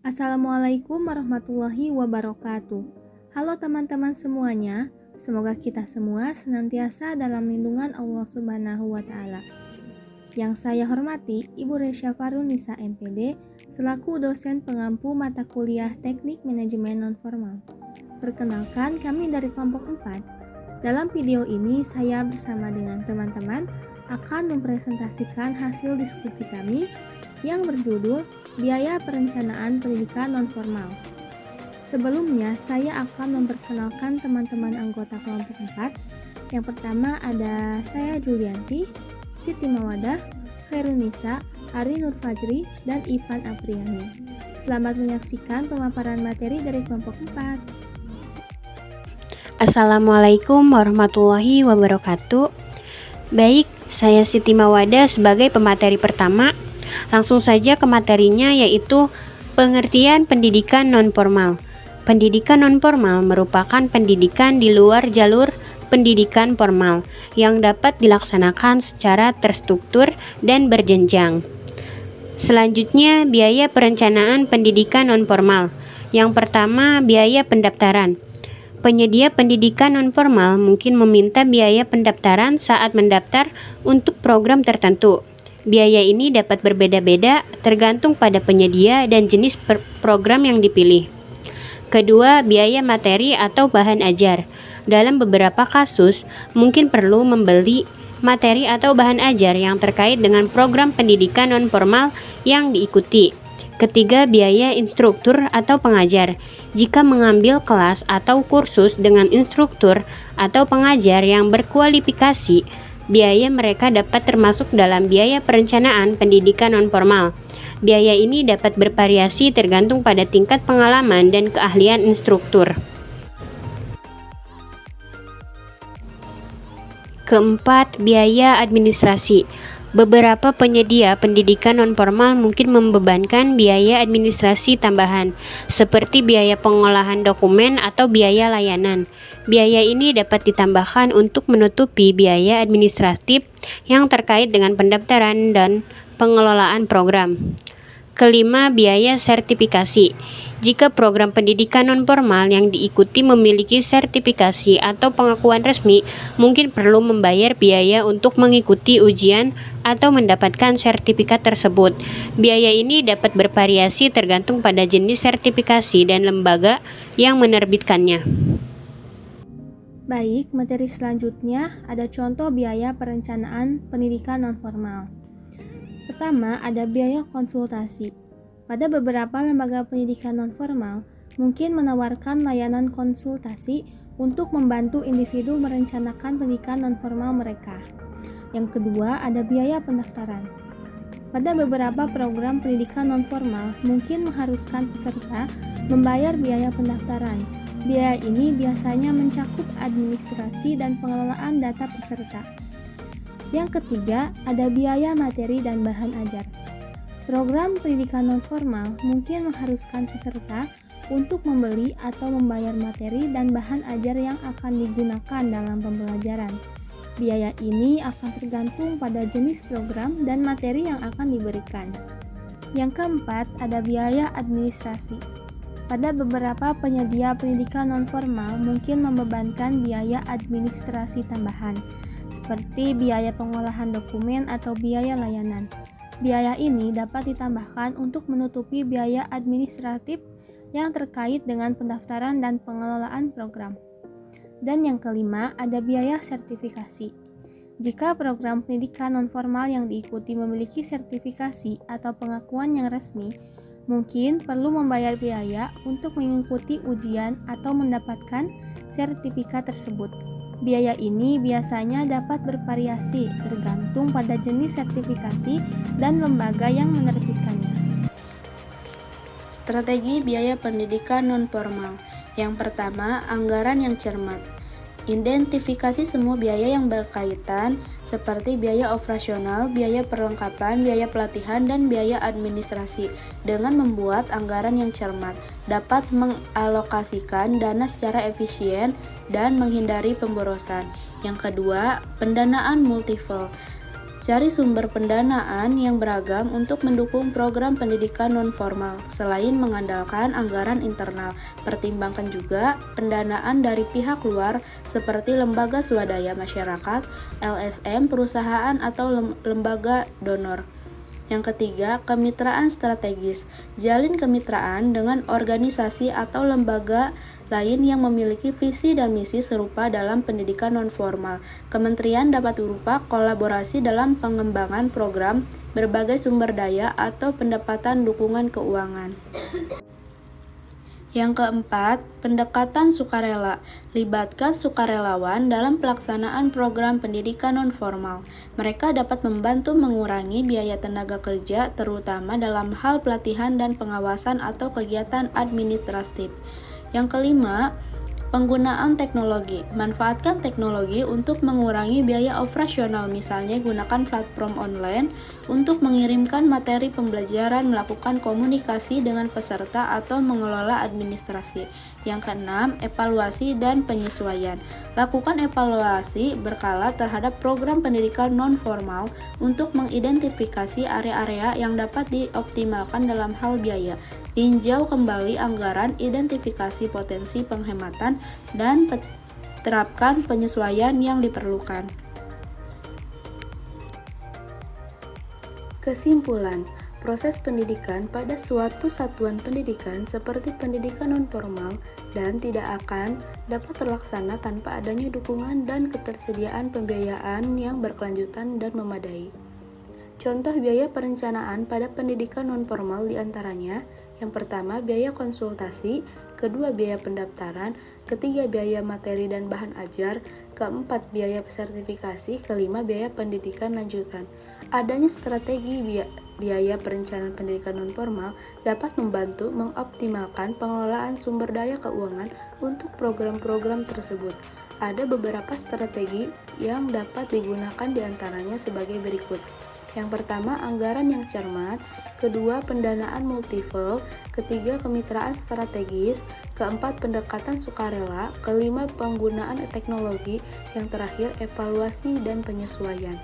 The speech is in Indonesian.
Assalamualaikum warahmatullahi wabarakatuh. Halo teman-teman semuanya, semoga kita semua senantiasa dalam lindungan Allah Subhanahu wa Ta'ala. Yang saya hormati, Ibu Resya Farunisa MPD, selaku dosen pengampu mata kuliah Teknik Manajemen Nonformal. Perkenalkan, kami dari kelompok 4. Dalam video ini, saya bersama dengan teman-teman akan mempresentasikan hasil diskusi kami yang berjudul Biaya Perencanaan Pendidikan Nonformal. Sebelumnya, saya akan memperkenalkan teman-teman anggota kelompok 4. Yang pertama ada saya Julianti, Siti Mawadah, Khairunisa, Ari Nur Fajri, dan Ivan Apriani. Selamat menyaksikan pemaparan materi dari kelompok 4. Assalamualaikum warahmatullahi wabarakatuh. Baik, saya Siti Mawadah sebagai pemateri pertama. Langsung saja ke materinya, yaitu pengertian pendidikan nonformal. Pendidikan nonformal merupakan pendidikan di luar jalur pendidikan formal yang dapat dilaksanakan secara terstruktur dan berjenjang. Selanjutnya, biaya perencanaan pendidikan nonformal. Yang pertama, biaya pendaftaran. Penyedia pendidikan nonformal mungkin meminta biaya pendaftaran saat mendaftar untuk program tertentu. Biaya ini dapat berbeda-beda tergantung pada penyedia dan jenis program yang dipilih. Kedua, biaya materi atau bahan ajar. Dalam beberapa kasus, mungkin perlu membeli materi atau bahan ajar yang terkait dengan program pendidikan nonformal yang diikuti. Ketiga, biaya instruktur atau pengajar. Jika mengambil kelas atau kursus dengan instruktur atau pengajar yang berkualifikasi, biaya mereka dapat termasuk dalam biaya perencanaan pendidikan nonformal. Biaya ini dapat bervariasi tergantung pada tingkat pengalaman dan keahlian instruktur. Keempat, biaya administrasi. Beberapa penyedia pendidikan nonformal mungkin membebankan biaya administrasi tambahan, seperti biaya pengolahan dokumen atau biaya layanan. Biaya ini dapat ditambahkan untuk menutupi biaya administratif yang terkait dengan pendaftaran dan pengelolaan program. Kelima, biaya sertifikasi. Jika program pendidikan nonformal yang diikuti memiliki sertifikasi atau pengakuan resmi, mungkin perlu membayar biaya untuk mengikuti ujian atau mendapatkan sertifikat tersebut. Biaya ini dapat bervariasi tergantung pada jenis sertifikasi dan lembaga yang menerbitkannya. Baik, materi selanjutnya ada contoh biaya perencanaan pendidikan nonformal. Pertama, ada biaya konsultasi. Pada beberapa lembaga pendidikan nonformal, mungkin menawarkan layanan konsultasi untuk membantu individu merencanakan pendidikan nonformal mereka. Yang kedua, ada biaya pendaftaran. Pada beberapa program pendidikan nonformal, mungkin mengharuskan peserta membayar biaya pendaftaran. Biaya ini biasanya mencakup administrasi dan pengelolaan data peserta. Yang ketiga, ada biaya materi dan bahan ajar. Program pendidikan nonformal mungkin mengharuskan peserta untuk membeli atau membayar materi dan bahan ajar yang akan digunakan dalam pembelajaran. Biaya ini akan tergantung pada jenis program dan materi yang akan diberikan. Yang keempat, ada biaya administrasi. Pada beberapa penyedia pendidikan nonformal mungkin membebankan biaya administrasi tambahan, seperti biaya pengolahan dokumen atau biaya layanan. Biaya ini dapat ditambahkan untuk menutupi biaya administratif yang terkait dengan pendaftaran dan pengelolaan program. Dan yang kelima, ada biaya sertifikasi. Jika program pendidikan nonformal yang diikuti memiliki sertifikasi atau pengakuan yang resmi, mungkin perlu membayar biaya untuk mengikuti ujian atau mendapatkan sertifikat tersebut. Biaya ini biasanya dapat bervariasi tergantung pada jenis sertifikasi dan lembaga yang menerbitkannya. Strategi biaya pendidikan nonformal. Yang pertama, anggaran yang cermat. Identifikasi semua biaya yang berkaitan seperti biaya operasional, biaya perlengkapan, biaya pelatihan, dan biaya administrasi. Dengan membuat anggaran yang cermat, dapat mengalokasikan dana secara efisien dan menghindari pemborosan. Yang kedua, pendanaan multilevel. Cari sumber pendanaan yang beragam untuk mendukung program pendidikan non-formal. Selain mengandalkan anggaran internal, pertimbangkan juga pendanaan dari pihak luar seperti lembaga swadaya masyarakat, LSM, perusahaan, atau lembaga donor. Yang ketiga, kemitraan strategis. Jalin kemitraan dengan organisasi atau lembaga lain yang memiliki visi dan misi serupa dalam pendidikan non-formal. Kementerian dapat berupa kolaborasi dalam pengembangan program, berbagai sumber daya, atau pendapatan dukungan keuangan. Yang keempat, pendekatan sukarela. Libatkan sukarelawan dalam pelaksanaan program pendidikan non-formal. Mereka dapat membantu mengurangi biaya tenaga kerja, terutama dalam hal pelatihan dan pengawasan atau kegiatan administratif. Yang kelima, penggunaan teknologi. Manfaatkan teknologi untuk mengurangi biaya operasional, misalnya gunakan platform online untuk mengirimkan materi pembelajaran, melakukan komunikasi dengan peserta, atau mengelola administrasi. Yang keenam, evaluasi dan penyesuaian. Lakukan evaluasi berkala terhadap program pendidikan non-formal untuk mengidentifikasi area-area yang dapat dioptimalkan dalam hal biaya. Tinjau kembali anggaran, identifikasi potensi penghematan, dan terapkan penyesuaian yang diperlukan. Kesimpulan, proses pendidikan pada suatu satuan pendidikan seperti pendidikan non-formal dan tidak akan dapat terlaksana tanpa adanya dukungan dan ketersediaan pembiayaan yang berkelanjutan dan memadai. Contoh biaya perencanaan pada pendidikan non-formal diantaranya: yang pertama, biaya konsultasi, kedua, biaya pendaftaran, ketiga, biaya materi dan bahan ajar, keempat, biaya sertifikasi, kelima, biaya pendidikan lanjutan. Adanya strategi biaya perencanaan pendidikan non-formal dapat membantu mengoptimalkan pengelolaan sumber daya keuangan untuk program-program tersebut. Ada beberapa strategi yang dapat digunakan diantaranya sebagai berikut. Yang pertama, anggaran yang cermat, kedua, pendanaan multilevel, ketiga, kemitraan strategis, keempat, pendekatan sukarela, kelima, penggunaan teknologi, yang terakhir, evaluasi dan penyesuaian.